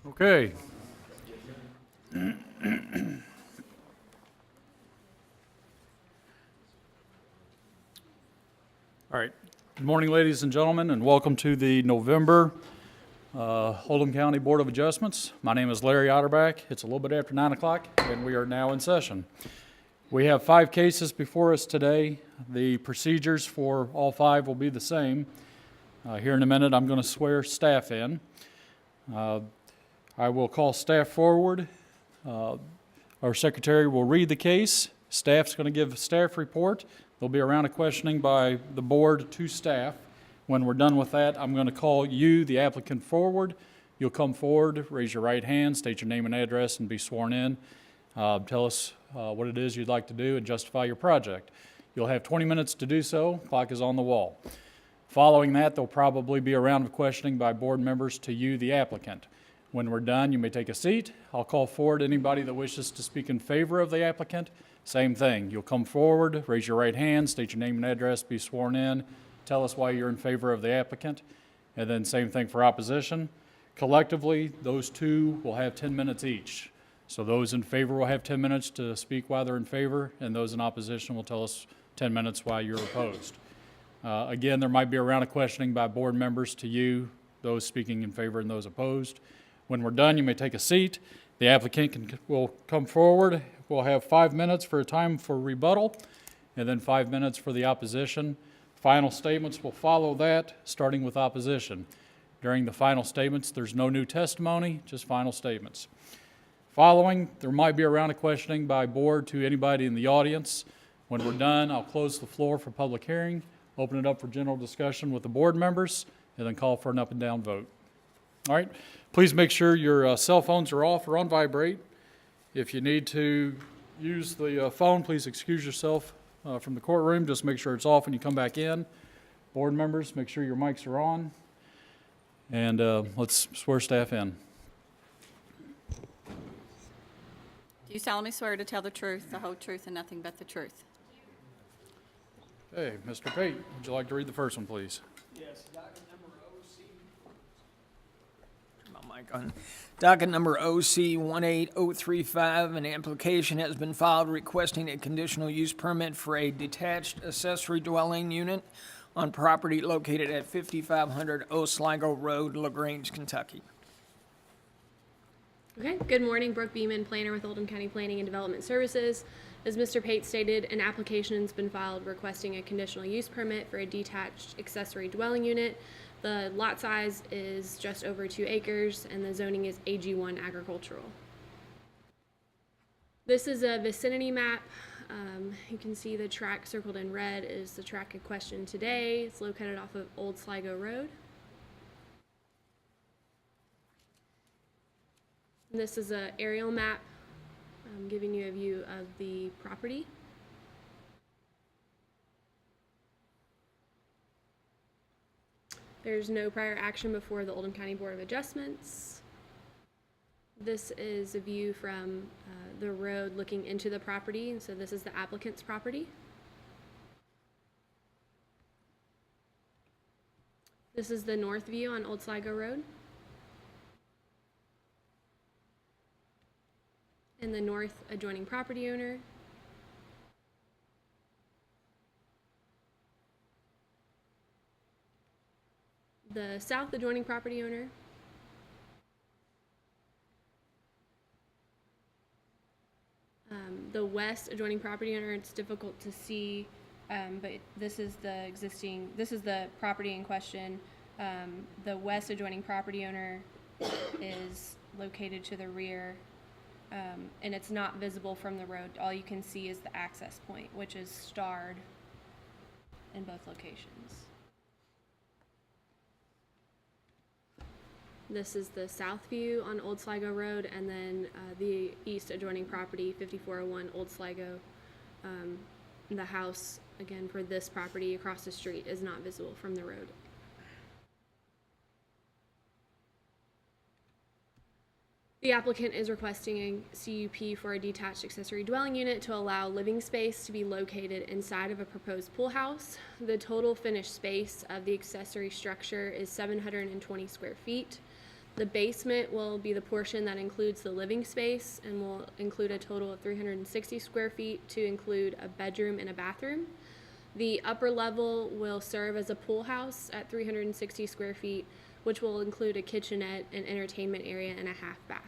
Okay. All right. Good morning, ladies and gentlemen, and welcome to the November Oldham County Board of Adjustments. My name is Larry Otterback. It's a little bit after 9 o'clock, and we are now in session. We have 5 cases before us today. The procedures for all 5 will be the same. Here in a minute, I'm going to swear staff in. I will call staff forward. Our secretary will read the case. Staff's going to give a staff report. There'll be a round of questioning by the board to staff. When we're done with that, I'm going to call you, the applicant, forward. You'll come forward, raise your right hand, state your name and address, and be sworn in. Tell us what it is you'd like to do and justify your project. You'll have 20 minutes to do so. Clock is on the wall. Following that, there'll probably be a round of questioning by board members to you, the applicant. When we're done, you may take a seat. I'll call forward anybody that wishes to speak in favor of the applicant. Same thing. You'll come forward, raise your right hand, state your name and address, be sworn in, tell us why you're in favor of the applicant, and then same thing for opposition. Collectively, those two will have 10 minutes each. So those in favor will have 10 minutes to speak why they're in favor, and those in opposition will tell us 10 minutes why you're opposed. Again, there might be a round of questioning by board members to you, those speaking in favor and those opposed. When we're done, you may take a seat. The applicant will come forward. We'll have 5 minutes for a time for rebuttal, and then 5 minutes for the opposition. Final statements will follow that, starting with opposition. During the final statements, there's no new testimony, just final statements. Following, there might be a round of questioning by board to anybody in the audience. When we're done, I'll close the floor for public hearing, open it up for general discussion with the board members, and then call for an up and down vote. All right, please make sure your cell phones are off or on vibrate. If you need to use the phone, please excuse yourself from the courtroom. Just make sure it's off when you come back in. Board members, make sure your mics are on. And let's swear staff in. Do you solemnly swear to tell the truth, the whole truth, and nothing but the truth? Hey, Mr. Pate, would you like to read the first one, please? Yes, docket number Docket number OC 18035, an application has been filed requesting a conditional use permit for a detached accessory dwelling unit on property located at 5500 Osligo Road, LaGrange, Kentucky. Okay, good morning, Brooke Beeman, planner with Oldham County Planning and Development Services. As Mr. Pate stated, an application has been filed requesting a conditional use permit for a detached accessory dwelling unit. The lot size is just over 2 acres and the zoning is AG1 agricultural. This is a vicinity map. You can see the track circled in red is the track in question today. It's located off of Old Sligo Road. This is an aerial map giving you a view of the property. There's no prior action before the Oldham County Board of Adjustments. This is a view from the road looking into the property, and so this is the applicant's property. This is the north view on Old Sligo Road. And the north adjoining property owner. The south adjoining property owner. The west adjoining property owner, it's difficult to see, but this is the property in question. The west adjoining property owner is located to the rear, and it's not visible from the road. All you can see is the access point, which is starred in both locations. This is the south view on Old Sligo Road, and then the east adjoining property, 5401 Old Sligo. The house, again, for this property across the street is not visible from the road. The applicant is requesting a CUP for a detached accessory dwelling unit to allow living space to be located inside of a proposed pool house. The total finished space of the accessory structure is 720 square feet. The basement will be the portion that includes the living space and will include a total of 360 square feet to include a bedroom and a bathroom. The upper level will serve as a pool house at 360 square feet, which will include a kitchenette, an entertainment area, and a half bath.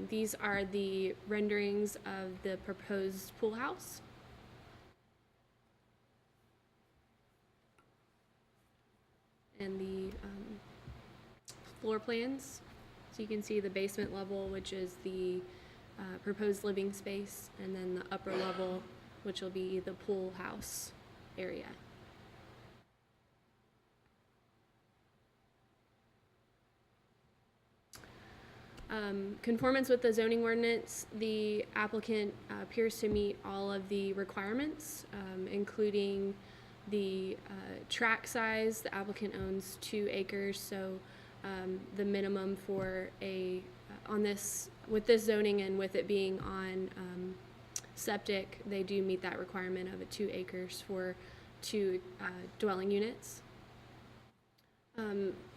These are the renderings of the proposed pool house. And the floor plans. So you can see the basement level, which is the proposed living space, and then the upper level, which will be the pool house area. Conformance with the zoning ordinance, the applicant appears to meet all of the requirements, including the tract size. The applicant owns 2 acres, so the minimum for a on this with this zoning and with it being on septic, they do meet that requirement of 2 acres for 2 dwelling units.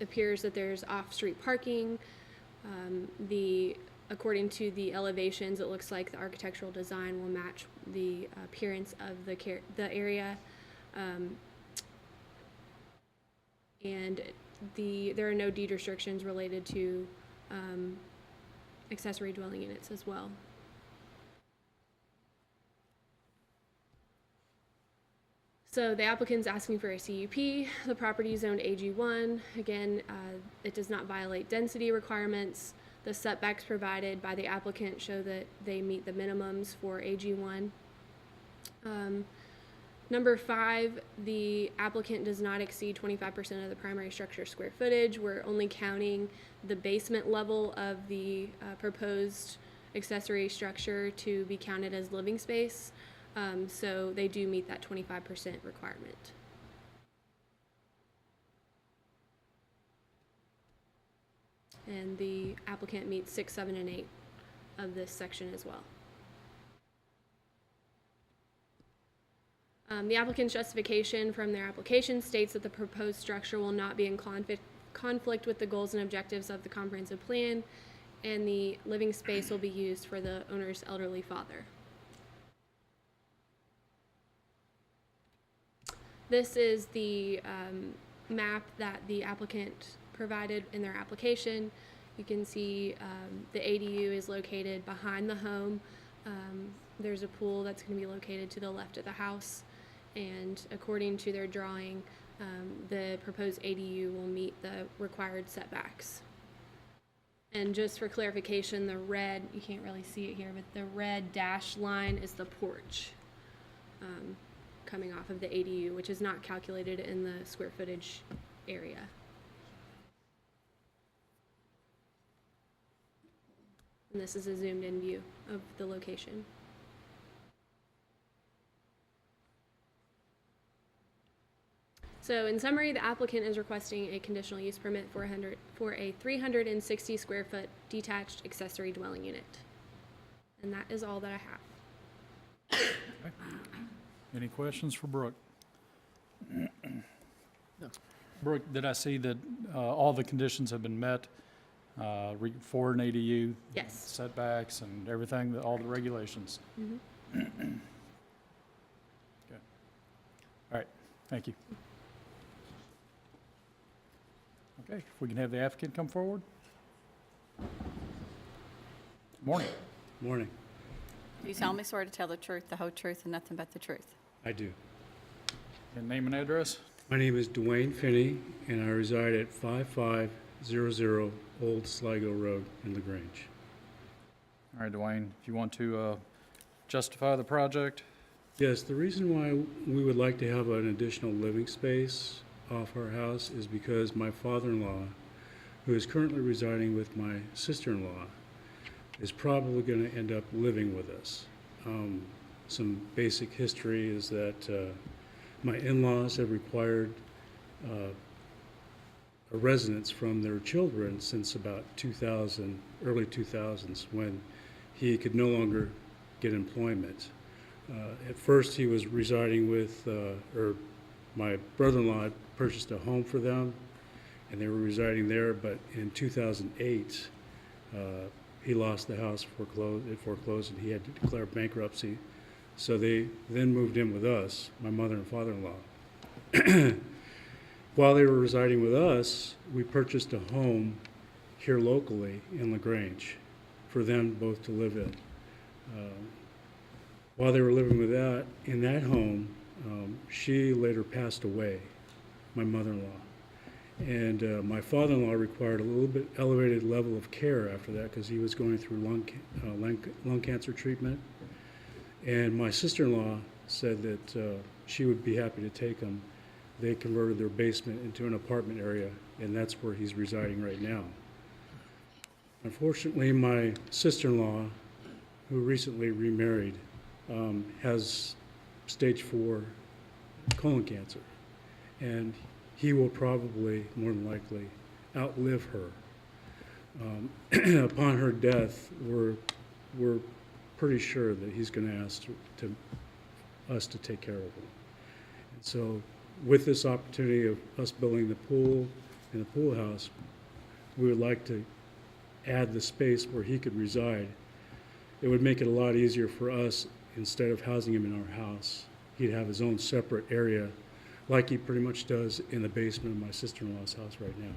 Appears that there's off-street parking. According to the elevations, it looks like the architectural design will match the appearance of the area. And there are no deed restrictions related to accessory dwelling units as well. So the applicant's asking for a CUP. The property is zoned AG1. Again, it does not violate density requirements. The setbacks provided by the applicant show that they meet the minimums for AG1. Number 5, the applicant does not exceed 25% of the primary structure square footage. We're only counting the basement level of the proposed accessory structure to be counted as living space. So they do meet that 25% requirement. And the applicant meets 6, 7, and 8 of this section as well. The applicant's justification from their application states that the proposed structure will not be in conflict with the goals and objectives of the comprehensive plan, and the living space will be used for the owner's elderly father. This is the map that the applicant provided in their application. You can see the ADU is located behind the home. There's a pool that's going to be located to the left of the house. And according to their drawing, the proposed ADU will meet the required setbacks. And just for clarification, the red, you can't really see it here, but the red dashed line is the porch coming off of the ADU, which is not calculated in the square footage area. And this is a zoomed in view of the location. So in summary, the applicant is requesting a conditional use permit for a 360 square foot detached accessory dwelling unit. And that is all that I have. Okay. Any questions for Brooke? No. Brooke, did I see that all the conditions have been met for an ADU? Yes. Setbacks and everything, all the regulations? Mm-hmm. Okay. All right, thank you. Okay, if we can have the applicant come forward. Morning. Morning. Do you solemnly swear to tell the truth, the whole truth, and nothing but the truth? I do. And name and address? My name is Dwayne Finney, and I reside at 5500 Old Sligo Road in LaGrange. All right, Dwayne, if you want to justify the project. Yes, the reason why we would like to have an additional living space off our house is because my father-in-law, who is currently residing with my sister-in-law, is probably going to end up living with us. Some basic history is that my in-laws have required a residence from their children since about early 2000s, when he could no longer get employment. At first he was residing with, or my brother-in-law purchased a home for them, and they were residing there, but in 2008, he lost the house, it foreclosed, and he had to declare bankruptcy. So they then moved in with us, my mother and father-in-law. While they were residing with us, we purchased a home here locally in LaGrange for them both to live in. While they were living with that, in that home, she later passed away, my mother-in-law. And my father-in-law required a little bit elevated level of care after that because he was going through lung cancer treatment. And my sister-in-law said that she would be happy to take him. They converted their basement into an apartment area, and that's where he's residing right now. Unfortunately, my sister-in-law, who recently remarried, has stage 4 colon cancer, and he will probably, more than likely, outlive her. Upon her death, we're pretty sure that he's going to ask us to take care of him. And so, with this opportunity of us building the pool and the pool house, we would like to add the space where he could reside. It would make it a lot easier for us. Instead of housing him in our house, he'd have his own separate area like he pretty much does in the basement of my sister-in-law's house right now.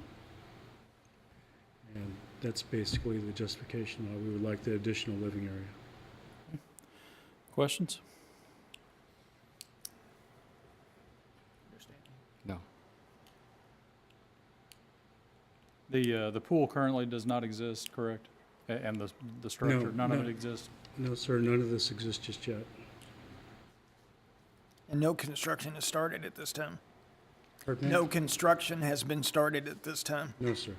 And that's basically the justification why we would like the additional living area. Questions? No. The pool currently does not exist, correct? And the structure, No, none of no. it exists? No, sir, none of this exists just yet. And no construction has started at this time. Pardon me? No construction has been started at this time. No, sir.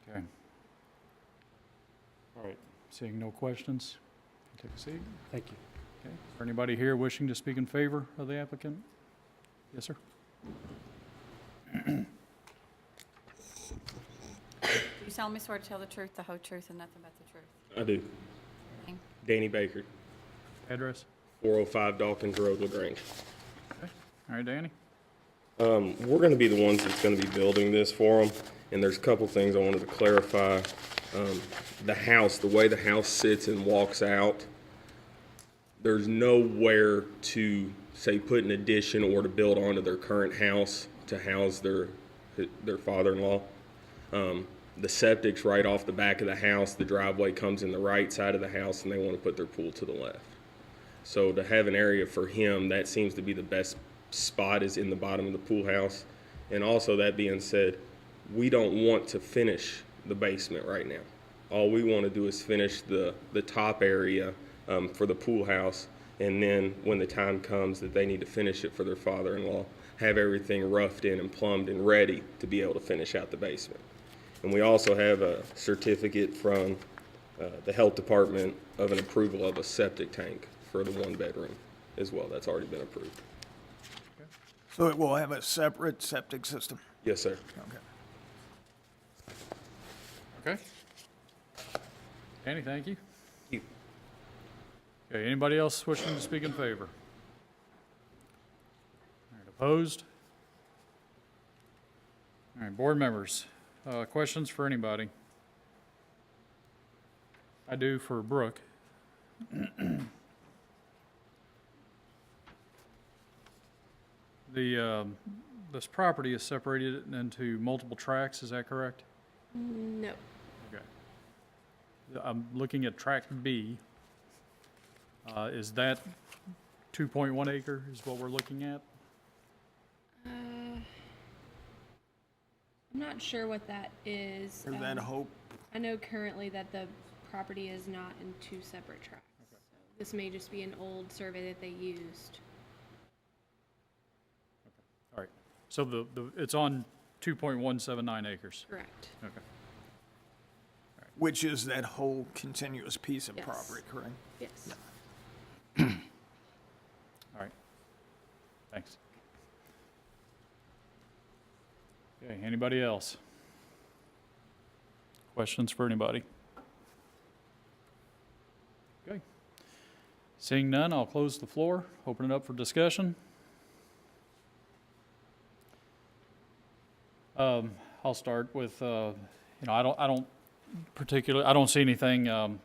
Okay. All right, seeing no questions, take a seat. Thank you. Okay. Is there anybody here wishing to speak in favor of the applicant? Yes, sir. Do you solemnly swear to tell the truth, the whole truth, and nothing but the truth? I do. Name? Danny Baker, Address? 405 Dawkins Road, LaGrange. All right, Danny? We're going to be the ones that's going to be building this for them, and there's a couple things I wanted to clarify. The house, the way the house sits and walks out, there's nowhere to, say, put an addition or to build onto their current house to house their father-in-law. The septic's right off the back of the house. The driveway comes in the right side of the house, and they want to put their pool to the left. So to have an area for him, that seems to be the best spot is in the bottom of the pool house. And also, that being said, we don't want to finish the basement right now. All we want to do is finish the top area for the pool house, and then when the time comes that they need to finish it for their father-in-law, have everything roughed in and plumbed and ready to be able to finish out the basement. And we also have a certificate from the health department of an approval of a septic tank for the 1-bedroom as well. That's already been approved. So it will have a separate septic system. Yes, sir. Okay. Okay. Danny, thank you. You. Okay, anybody else wishing to speak in favor? All right, opposed? All right, board members, questions for anybody? I do for Brooke. This property is separated into multiple tracts, is that correct? No. Okay. I'm looking at tract B. Is that 2.1 acre is what we're looking at? I'm not sure what that is. Is that hope? I know currently that the property is not in 2 separate tracts. So this may just be an old survey that they used. All right. So it's on 2.179 acres. Correct. Okay. Which is that whole continuous piece of Yes. property, correct? Yes. All right. Thanks. Okay, anybody else? Questions for anybody? Seeing none, I'll close the floor, open it up for discussion. I'll start with, I don't see anything that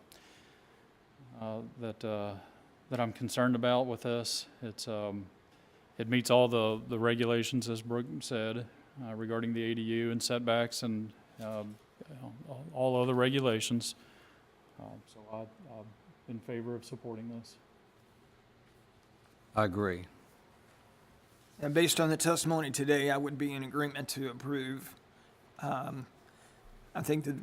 I'm concerned about with this. It meets all the regulations, as Brooke said, regarding the ADU and setbacks and all other regulations. So I'm in favor of supporting this. I agree. And based on the testimony today, I would be in agreement to approve. I think the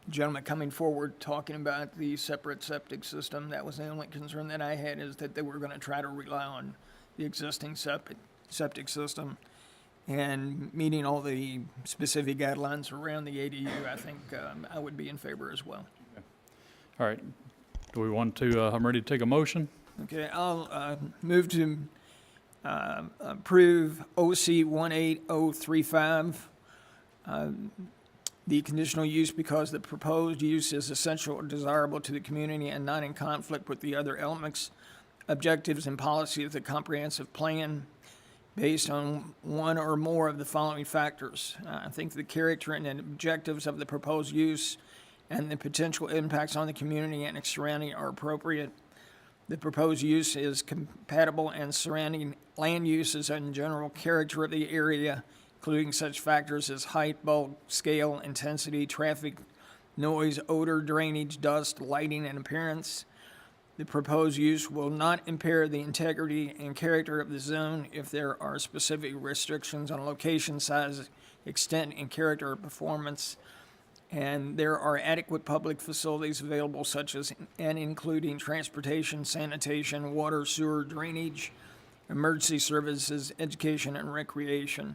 gentleman coming forward talking about the separate septic system, that was the only concern that I had, is that they were going to try to rely on the existing septic system. And meeting all the specific guidelines around the ADU, I think I would be in favor as well. All right. Do we want to, I'm ready to take a motion. Okay, I'll move to approve OC 18035, the conditional use because the proposed use is essential or desirable to the community and not in conflict with the other elements, objectives, and policy of the comprehensive plan based on one or more of the following factors. I think the character and objectives of the proposed use and the potential impacts on the community and its surrounding are appropriate. The proposed use is compatible and surrounding land uses and general character of the area, including such factors as height, bulk, scale, intensity, traffic, noise, odor, drainage, dust, lighting, and appearance. The proposed use will not impair the integrity and character of the zone if there are specific restrictions on location, size, extent, and character of performance. And there are adequate public facilities available such as and including transportation, sanitation, water, sewer, drainage, emergency services, education, and recreation.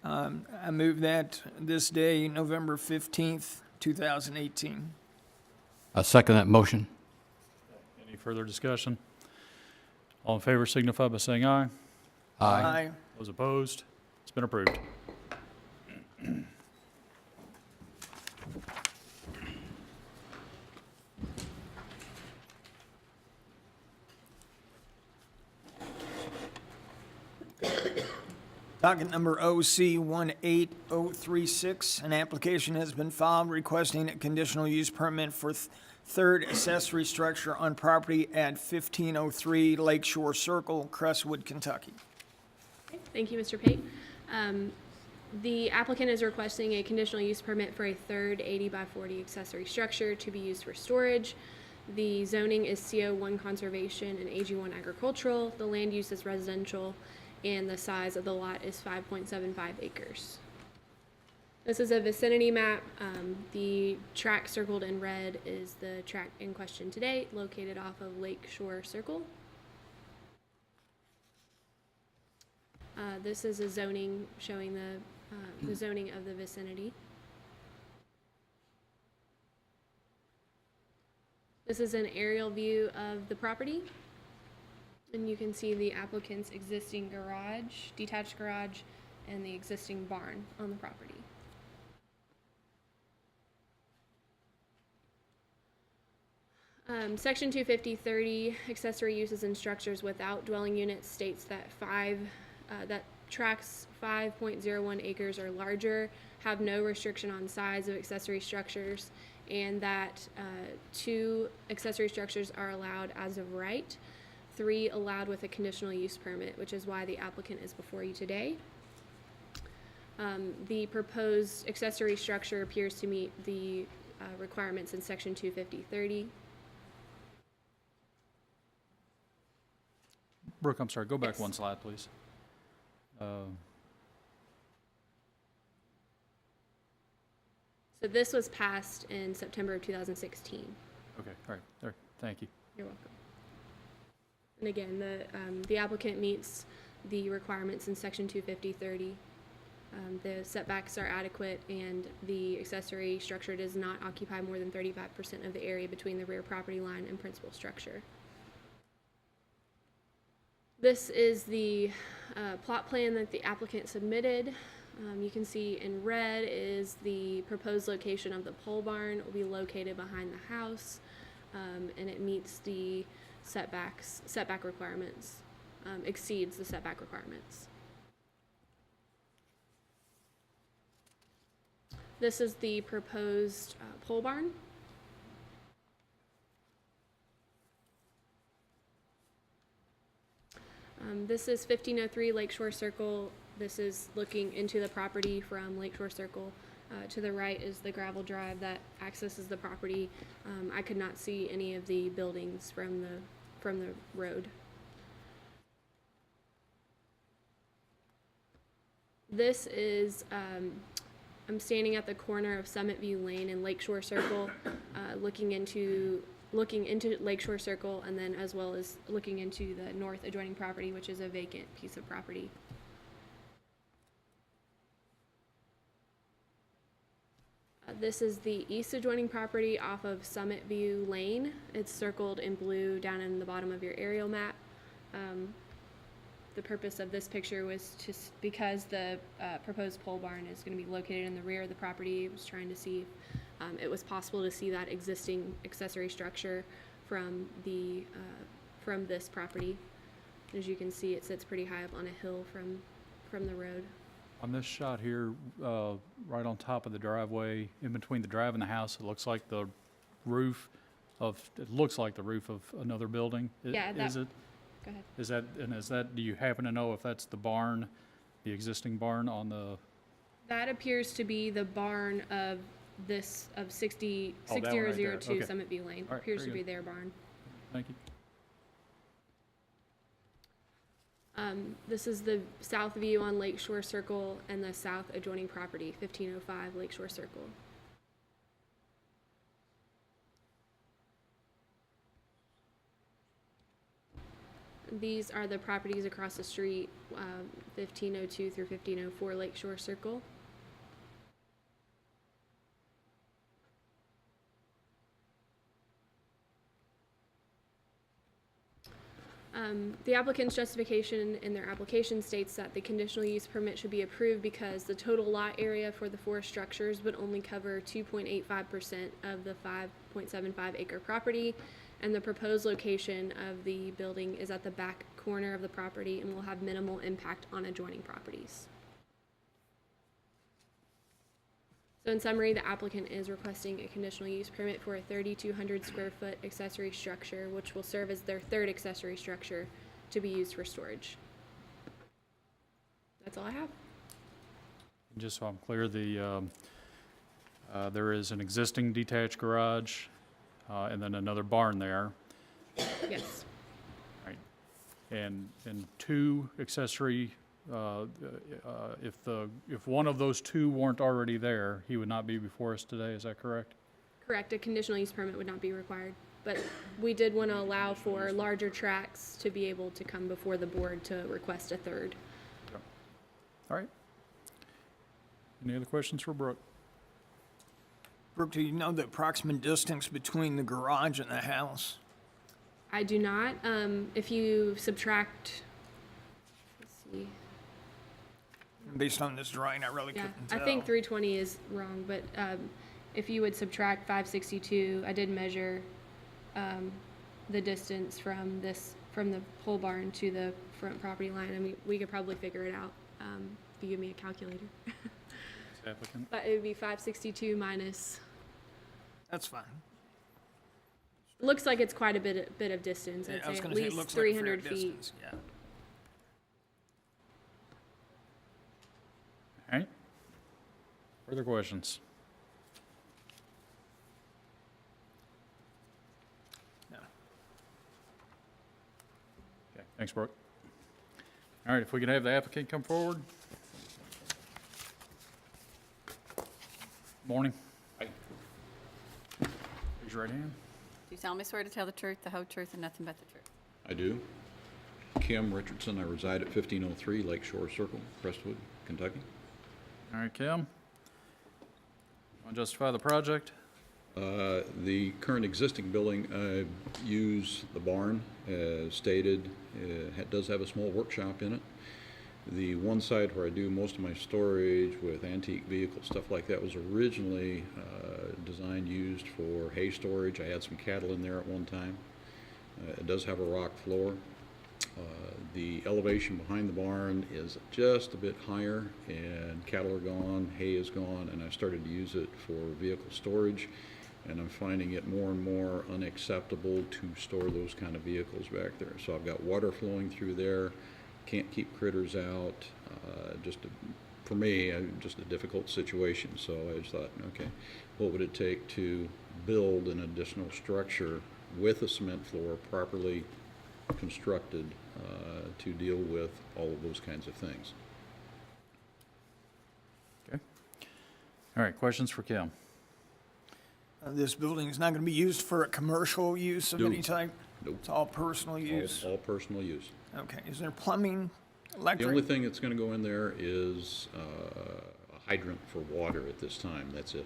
I move that this day, November 15th, 2018. I second that motion. Any further discussion? All in favor signify by saying aye. Aye. Those opposed? It's been approved. Docket number OC 18036, an application has been filed requesting a conditional use permit for third accessory structure on property at 1503 Lakeshore Circle, Crestwood, Kentucky. Thank you, Mr. Pate. The applicant is requesting a conditional use permit for a third 80 by 40 accessory structure to be used for storage. The zoning is CO1 conservation and AG1 agricultural. The land use is residential, and the size of the lot is 5.75 acres. This is a vicinity map. The tract circled in red is the tract in question today, located off of Lakeshore Circle. This is a zoning showing the zoning of the vicinity. This is an aerial view of the property. And you can see the applicant's existing garage, detached garage, and the existing barn on the property. Section 250-30, accessory uses and structures without dwelling units, states that that tracts 5.01 acres or larger have no restriction on size of accessory structures, and that 2 accessory structures are allowed as of right, 3 allowed with a conditional use permit, which is why the applicant is before you today. The proposed accessory structure appears to meet the requirements in section 250-30. Brooke, I'm sorry, go back Yes. one slide, please. So this was passed in September of 2016. Okay, all right, there, thank you. You're welcome. And again, the applicant meets the requirements in section 250-30. The setbacks are adequate, and the accessory structure does not occupy more than 35% of the area between the rear property line and principal structure. This is the plot plan that the applicant submitted. You can see in red is the proposed location of the pole barn. It will be located behind the house, and it meets the setback requirements, exceeds the setback requirements. This is the proposed pole barn. This is 1503 Lakeshore Circle. This is looking into the property from Lakeshore Circle. To the right is the gravel drive that accesses the property. I could not see any of the buildings from the road. This is, I'm standing at the corner of Summit View Lane and Lakeshore Circle, looking into Lakeshore Circle, and then as well as looking into the north adjoining property, which is a vacant piece of property. This is the east adjoining property off of Summit View Lane. It's circled in blue down in the bottom of your aerial map. The purpose of this picture was just because the proposed pole barn is going to be located in the rear of the property. I was trying to see if it was possible to see that existing accessory structure from this property. As you can see, it sits pretty high up on a hill from the road. On this shot here, right on top of the driveway, in between the drive and the house, it looks like the roof of another building. Yeah, Is it? Go ahead. Is that, do you happen to know if that's the barn, the existing barn on the? That appears to be the barn of 6002 Okay. Summit View Lane. All right, Appears very to be good. their barn. Thank you. This is the south view on Lakeshore Circle and the south adjoining property, 1505 Lakeshore Circle. These are the properties across the street, 1502 through 1504 Lakeshore Circle. The applicant's justification in their application states that the conditional use permit should be approved because the total lot area for the four structures would only cover 2.85% of the 5.75 acre property, and the proposed location of the building is at the back corner of the property and will have minimal impact on adjoining properties. So in summary, the applicant is requesting a conditional use permit for a 3,200 square foot accessory structure, which will serve as their third accessory structure to be used for storage. That's all I have. And just so I'm clear, there is an existing detached garage, and then another barn there, Yes. right? And two accessory, if one of those two weren't already there, he would not be before us today, is that correct? Correct, a conditional use permit would not be required, but we did want to allow for larger tracts to be able to come before the board to request a third. All right. Any other questions for Brooke? Brooke, do you know the approximate distance between the garage and the house? I do not. If you subtract, let's see. Based on this drawing, I really Yeah, couldn't I tell. think 320 is wrong, but if you would subtract 562, I did measure the distance from the pole barn to the front property line. I mean, we could probably figure it out if you give me a calculator. Applicant? But it would be 562 minus. That's fine. Looks like it's quite a bit of distance. I'd I was say at gonna say, it least looks like a fair 300 feet. distance, yeah. All right. Further questions? No. Okay, thanks, Brooke. All right, if we could have the applicant come forward. Morning. Raise your right hand. Do you solemnly swear to tell the truth, the whole truth, and nothing but the truth? I do. Kim Richardson, I reside at 1503 Lakeshore Circle, Crestwood, Kentucky. All right, Kim. Want to justify the project? The current existing building, I use the barn as stated. It does have a small workshop in it. The one side where I do most of my storage with antique vehicles, stuff like that, was originally designed, used for hay storage. I had some cattle in there at one time. It does have a rock floor. The elevation behind the barn is just a bit higher, and cattle are gone, hay is gone, and I started to use it for vehicle storage, and I'm finding it more and more unacceptable to store those kind of vehicles back there. So I've got water flowing through there, can't keep critters out, for me, just a difficult situation. So I just thought, okay, what would it take to build an additional structure with a cement floor properly constructed to deal with all of those kinds of things? Okay. All right, questions for Kim? This building is not going to be used for a commercial use of No. any type? Nope. It's all personal use? All personal use. Okay. Is there plumbing, The electric? only thing that's going to go in there is a hydrant for water at this time. That's it.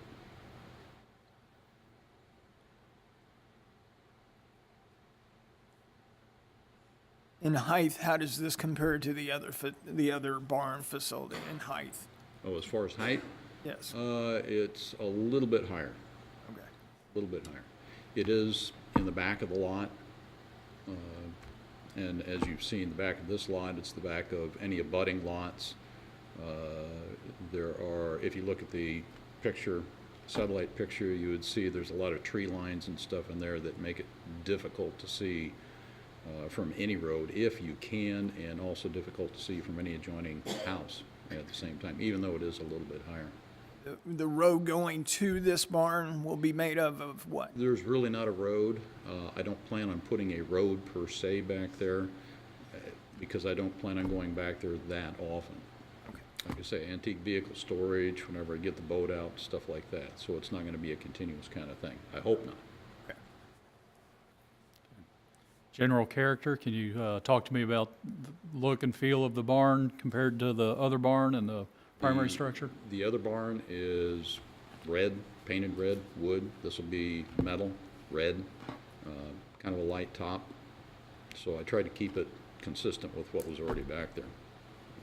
In height, how does this compare to the other barn facility in height? Oh, as far as height, Yes. it's a little bit higher. Okay. A little bit higher. It is in the back of the lot, and as you've seen, the back of this lot, it's the back of any abutting lots. There are, if you look at the picture, satellite picture, you would see there's a lot of tree lines and stuff in there that make it difficult to see from any road, if you can, and also difficult to see from any adjoining house at the same time, even though it is a little bit higher. The road going to this barn will be made of what? There's really not a road. I don't plan on putting a road per se back there because I don't plan on going back there that often. Like I say, antique vehicle storage, whenever I get the boat out, stuff like that. So it's not going to be a continuous kind of thing. I hope not. General character, can you talk to me about the look and feel of the barn compared to the other barn and the primary structure? The other barn is red, painted red, wood. This will be metal, red, kind of a light top. So I tried to keep it consistent with what was already back there.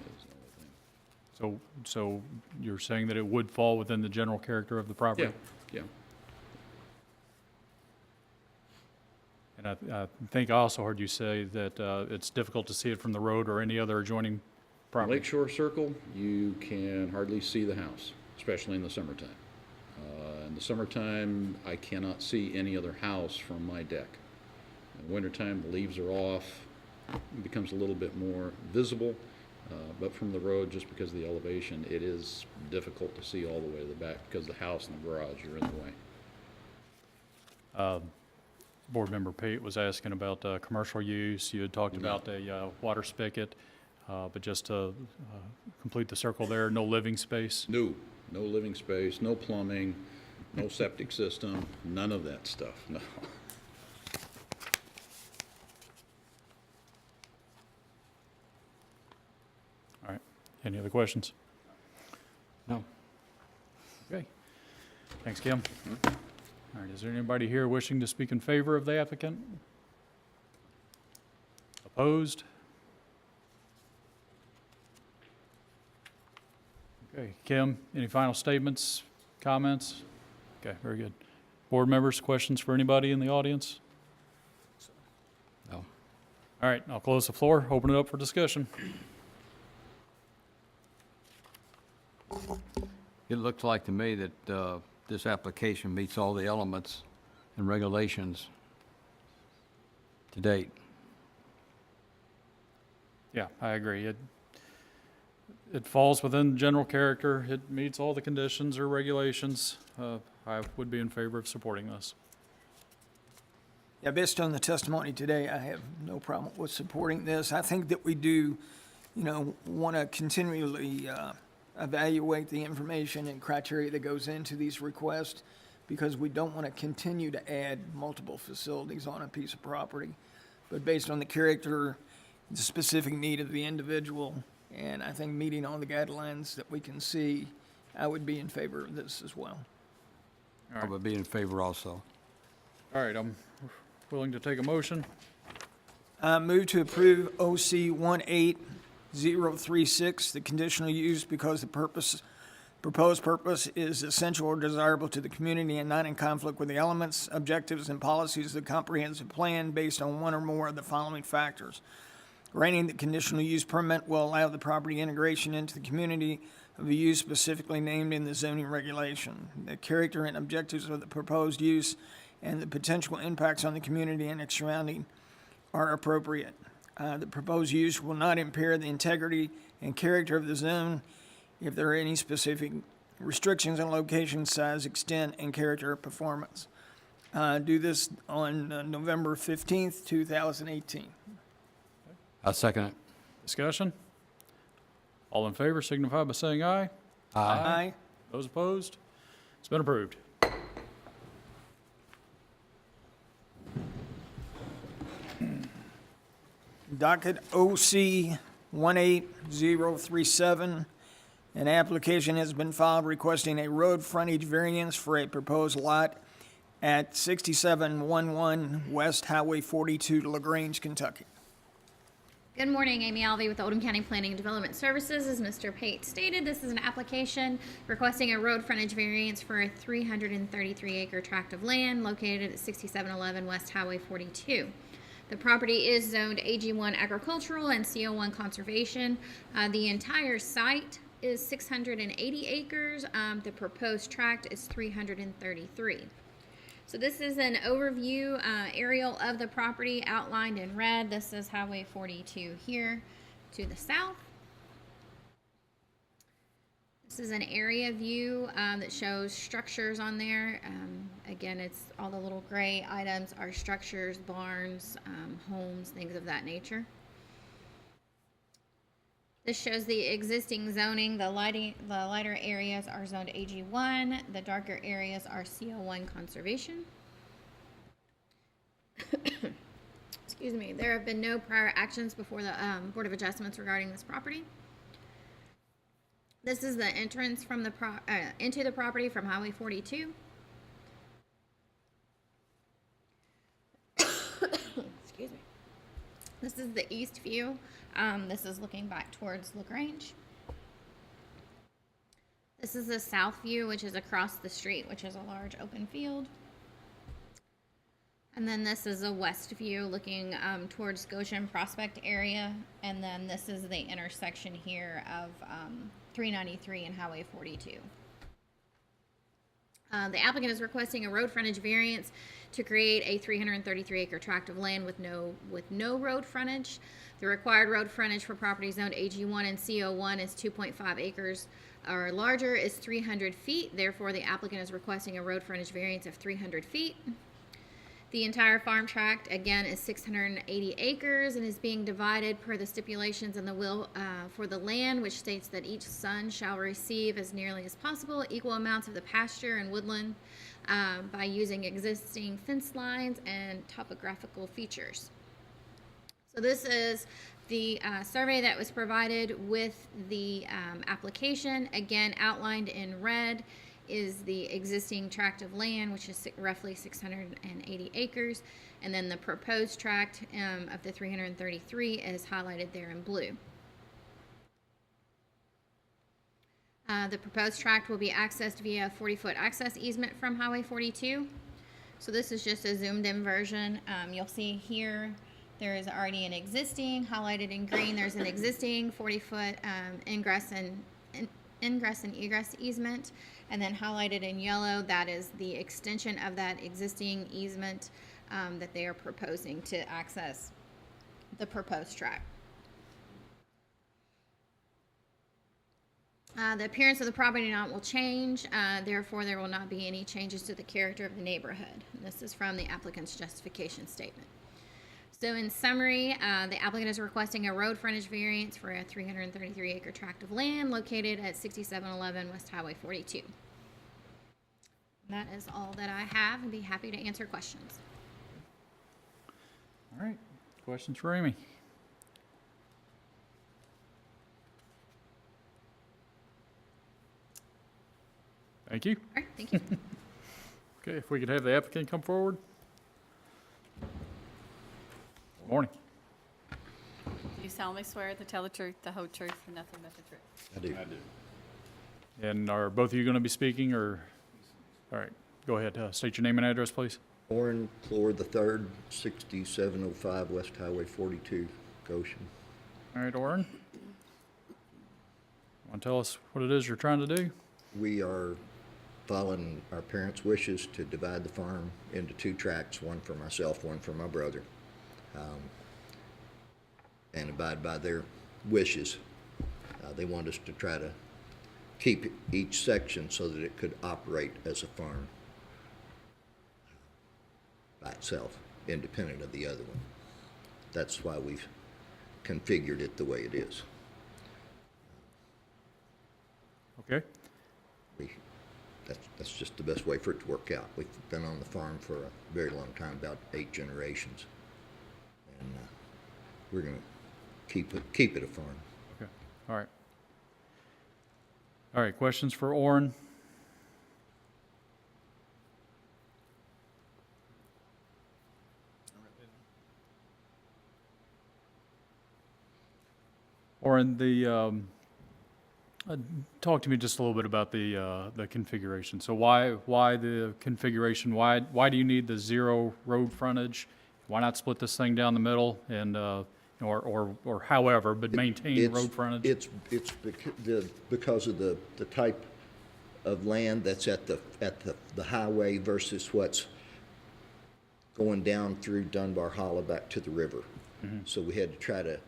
That's the only thing. So you're saying that it would fall within the general character of the property? Yeah. And I think I also heard you say that it's difficult to see it from the road or any other adjoining property. Lakeshore Circle, you can hardly see the house, especially in the summertime. In the summertime, I cannot see any other house from my deck. In the wintertime, the leaves are off, it becomes a little bit more visible, but from the road, just because of the elevation, it is difficult to see all the way to the back because the house and the garage are in the way. Board Member Pate was asking about commercial use. You had talked about a water spigot, but just to complete the circle there, no living space? No living space, no plumbing, no septic system, none of that stuff, no. All right. Any other questions? No. Okay. Thanks, Kim. All right, is there anybody here wishing to speak in favor of the applicant? Opposed? Okay, Kim, any final statements, comments? Okay, very good. Board members, questions for anybody in the audience? No. All right, I'll close the floor, open it up for discussion. It looks like to me that this application meets all the elements and regulations to date. Yeah, I agree. It falls within general character. It meets all the conditions or regulations. I would be in favor of supporting this. Yeah, based on the testimony today, I have no problem with supporting this. I think that we do, want to continually evaluate the information and criteria that goes into these requests because we don't want to continue to add multiple facilities on a piece of property. But based on the character, the specific need of the individual, and I think meeting all the guidelines that we can see, I would be in favor of this as well. I would be in favor also. All right, I'm willing to take a motion. Move to approve OC 18036, the conditional use because the purpose Proposed purpose is essential or desirable to the community and not in conflict with the elements, objectives, and policies of the comprehensive plan based on one or more of the following factors. Granting the conditional use permit will allow the property integration into the community of a use specifically named in the zoning regulation. The character and objectives of the proposed use and the potential impacts on the community and its surrounding are appropriate. The proposed use will not impair the integrity and character of the zone if there are any specific restrictions on location, size, extent, and character of performance. Do this on November 15th, 2018. I second it. Discussion? All in favor signify by saying aye. Aye. Those opposed? It's been approved. Docket OC 18037, an application has been filed requesting a road frontage variance for a proposed lot at 6711 West Highway 42, LaGrange, Kentucky. Good morning, Amy Alvey with Oldham County Planning and Development Services. As Mr. Pate stated, this is an application requesting a road frontage variance for a 333-acre tract of land located at 6711 West Highway 42. The property is zoned AG1 agricultural and CO1 conservation. The entire site is 680 acres. The proposed tract is 333. So this is an overview aerial of the property outlined in red. This is Highway 42 here to the south. This is an area view that shows structures on there. Again, it's all the little gray items are structures, barns, homes, things of that nature. This shows the existing zoning. The lighter areas are zoned AG1. The darker areas are CO1 conservation. Excuse me. There have been no prior actions before the Board of Adjustments regarding this property. This is the entrance from the into the property from Highway 42. Excuse me. This is the east view. This is looking back towards LaGrange. This is the south view, which is across the street, which is a large open field. And then this is a west view looking towards Goshen Prospect area. And then this is the intersection here of 393 and Highway 42. The applicant is requesting a road frontage variance to create a 333-acre tract of land with no road frontage. The required road frontage for property zoned AG1 and CO1 is 2.5 acres or larger is 300 feet. Therefore, the applicant is requesting a road frontage variance of 300 feet. The entire farm tract, again, is 680 acres and is being divided per the stipulations in the will for the land, which states that each son shall receive as nearly as possible equal amounts of the pasture and woodland by using existing fence lines and topographical features. So this is the survey that was provided with the application, again outlined in red is the existing tract of land, which is roughly 680 acres, and then the proposed tract of the 333 is highlighted there in blue. The proposed tract will be accessed via a 40-foot access easement from Highway 42. So this is just a zoomed-in version. You'll see here there is already an existing, highlighted in green, there's an existing 40-foot ingress and egress easement, and then highlighted in yellow, that is the extension of that existing easement that they are proposing to access the proposed tract. The appearance of the property lot will change, therefore there will not be any changes to the character of the neighborhood. This is from the applicant's justification statement. So in summary, the applicant is requesting a road frontage variance for a 333-acre tract of land located at 6711 West Highway 42. That is all that I have. I'd be happy to answer questions. All right. Questions for Amy? Thank you. All right, thank you. Okay, if we could have the applicant come forward. Morning. Do you solemnly swear to tell the truth, the whole truth, and nothing but the truth? I do. And are both of you going to be speaking, or? All right, go ahead. State your name and address, please. Orrin Floor III, 6705 West Highway 42, Goshen. All right, Orrin. Want to tell us what it is you're trying to do? We are following our parents' wishes to divide the farm into 2 tracts, one for myself, one for my brother, and abide by their wishes. They want us to try to keep each section so that it could operate as a farm by itself, independent of the other one. That's why we've configured it the way it is. Okay. That's just the best way for it to work out. We've been on the farm for a very long time, about 8 generations. And we're going to keep it a farm. Okay. All right. All right, questions for Orrin? Orrin, talk to me just a little bit about the configuration. So why the configuration? Why do you need the 0 road frontage? Why not split this thing down the middle and or however, but maintain road frontage? It's because of the type of land that's at the highway versus what's going down through Dunbar Hollow back to the river. Mm-hmm. So we had to try to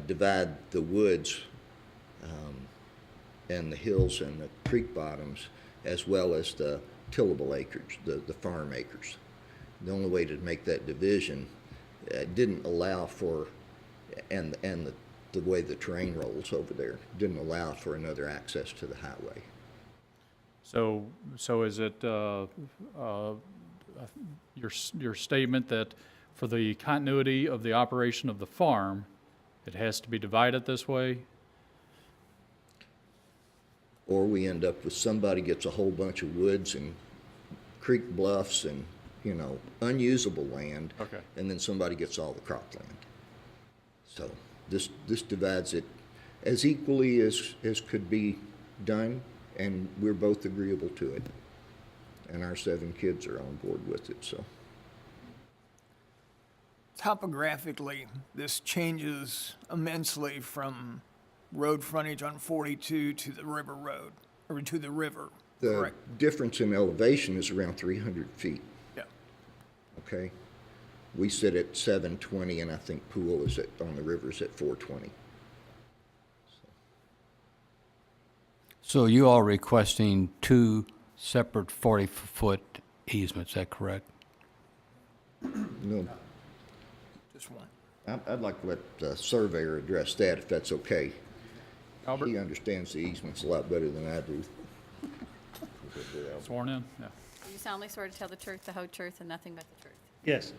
divide the woods and the hills and the creek bottoms, as well as the tillable acres, the farm acres. The only way to make that division didn't allow for, and the way the terrain rolls over there, didn't allow for another access to the highway. So is it your statement that for the continuity of the operation of the farm, it has to be divided this way? Or we end up with somebody gets a whole bunch of woods and creek bluffs and, unusable land. Okay. And then somebody gets all the cropland. So this divides it as equally as could be done, and we're both agreeable to it. And our 7 kids are on board with it, so. Topographically, this changes immensely from road frontage on 42 to the river road, or to the river, The correct? difference in elevation is around 300 feet, Yeah. okay? We sit at 720, and I think Poole is on the river is at 420. So you are requesting 2 separate 40-foot easements, is that correct? No, Just one. I'd like to let the surveyor address that, if that's okay. Albert, He understands the easements a lot better than I do. sworn in? Yeah. Do you solemnly swear to tell the truth, the whole truth, and nothing but the truth? Yes.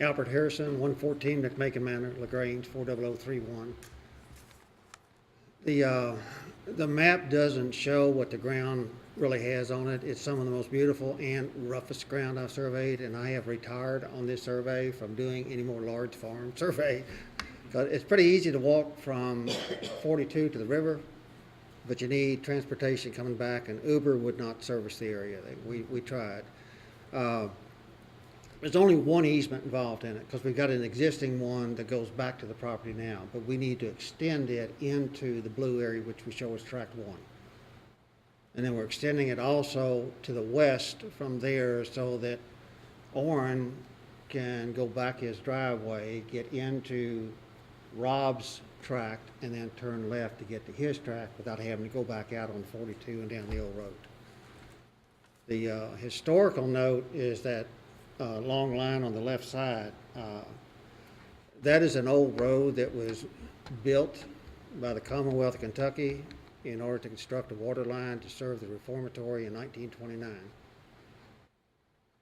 Albert Harrison, 114 McMakin Manor, LaGrange, 40031. The map doesn't show what the ground really has on it. It's some of the most beautiful and roughest ground I've surveyed, and I have retired on this survey from doing any more large farm survey. But it's pretty easy to walk from 42 to the river, but you need transportation coming back, and Uber would not service the area. We tried. There's only one easement involved in it, because we've got an existing one that goes back to the property now, but we need to extend it into the blue area, which we show as tract 1. And then we're extending it also to the west from there so that Orrin can go back his driveway, get into Rob's tract, and then turn left to get to his tract without having to go back out on 42 and down the old road. The historical note is that long line on the left side. That is an old road that was built by the Commonwealth of Kentucky in order to construct a water line to serve the reformatory in 1929.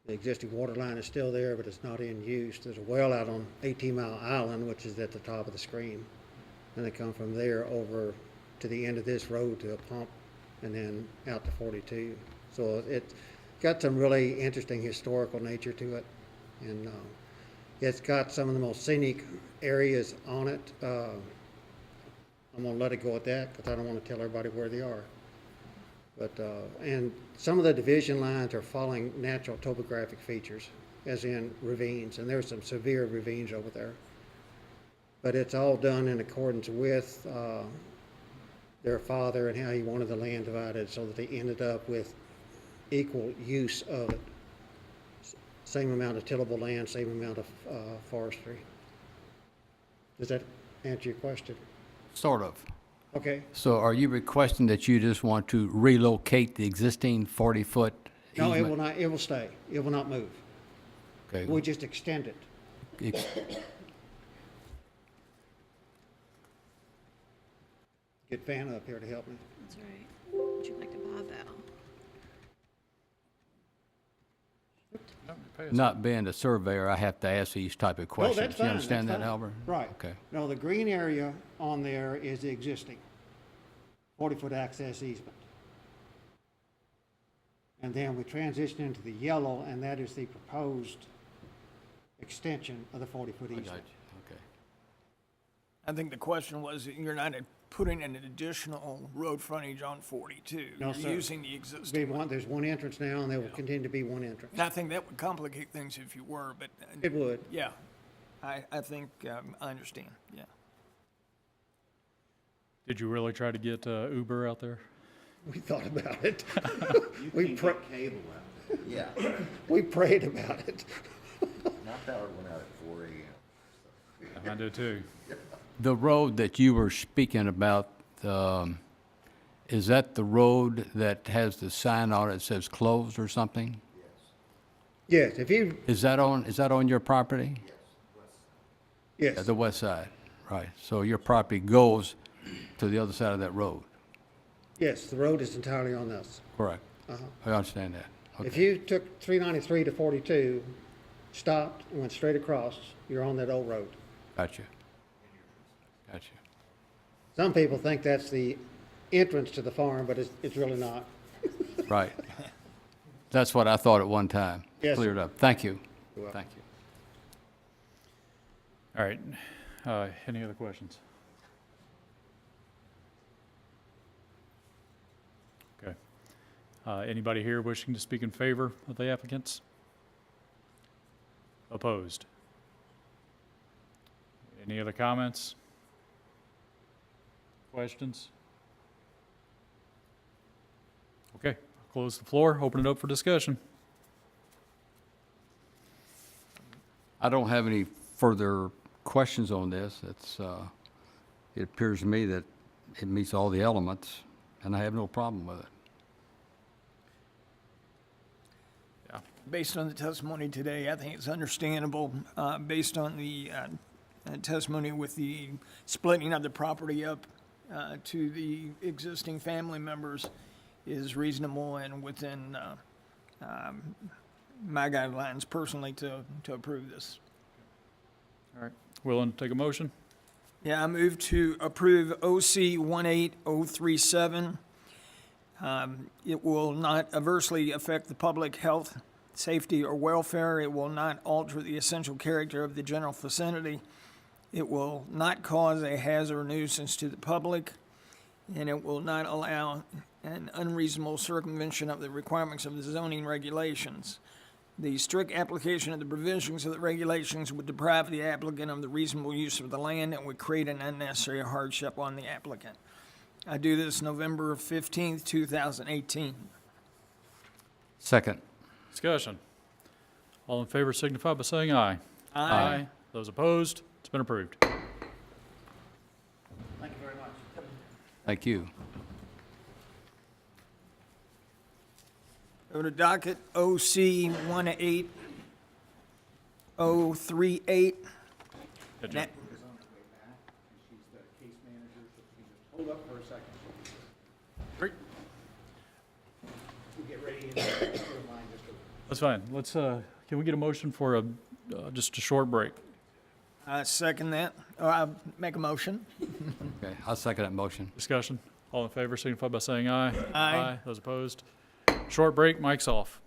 The existing water line is still there, but it's not in use. There's a well out on 18 Mile Island, which is at the top of the screen. And they come from there over to the end of this road to a pump and then out to 42. So it's got some really interesting historical nature to it. And it's got some of the most scenic areas on it. I'm gonna let it go at that because I don't want to tell everybody where they are. But, and some of the division lines are following natural topographic features, as in ravines, and there's some severe ravines over there. But it's all done in accordance with their father and how he wanted the land divided, so that they ended up with equal use of it. Same amount of tillable land, same amount of forestry. Does that answer your question? Sort of. Okay. So are you requesting that you just want to relocate the existing 40-foot No, easement? it will not, it will stay. It will not move. Okay. We'll just extend it. Ex- Get Vanna up here to help me. That's right. Would you like to buy Val? Not being a surveyor, I have to ask these type of questions. that's You fine, understand that's that, fine. Albert? Right. Okay. No, the green area on there is the existing 40-foot access easement. And then we transition into the yellow, and that is the proposed extension of the 40-foot I got easement. you. Okay. I think the question was, you're not putting an additional road frontage on 42. No, You're sir. using the existing. There's one entrance now, and there will continue to be one entrance. And I think that would complicate things if you were, but. It would. Yeah, I think, I understand, yeah. Did you really try to get Uber out there? We thought about it. Cable out. Yeah, We prayed about it. my power went out at 4 a.m. I do too. The road that you were speaking about, is that the road that has the sign on it that says closed or something? Yes, if you, Is that on your property? yes, The west side, right. So your property goes to the other side of that road, yes, the road is entirely on us. correct? I understand that. If Okay. you took 393 to 42, stopped, and went straight across, you're on that old road. Gotcha. Gotcha. Some people think that's the entrance to the farm, but it's really not. Right. That's what I thought at one time. Yes, Cleared up. Thank you. You're welcome. Thank you. All right. Any other questions? Okay. Anybody here wishing to speak in favor of the applicants? Opposed? Any other comments? Questions? Okay, I'll close the floor, open it up for discussion. I don't have any further questions on this. It appears to me that it meets all the elements, and I have no problem with it. Yeah. Based on the testimony today, I think it's understandable, based on the testimony with the splitting of the property up to the existing family members is reasonable and within my guidelines personally to approve this. All right, willing to take a motion? Yeah, I move to approve OC 18037. It will not adversely affect the public health, safety, or welfare. It will not alter the essential character of the general vicinity. It will not cause a hazard or nuisance to the public, and it will not allow an unreasonable circumvention of the requirements of the zoning regulations. The strict application of the provisions of the regulations would deprive the applicant of the reasonable use of the land and would create an unnecessary hardship on the applicant. I do this November 15th, 2018. Second. Discussion. All in favor signify by saying aye. Aye. Those opposed, it's been approved. Thank you very much. Thank you. Go to docket OC 18038. Good Na- job. Hold up for a second. Great. We'll get ready and remind us. That's fine. Let's, can we get a motion for just a short break? I second that. Or I make a motion. Okay, I'll second that motion. Discussion. All in favor signify by saying aye. Aye. Those opposed. Short break, mic's off.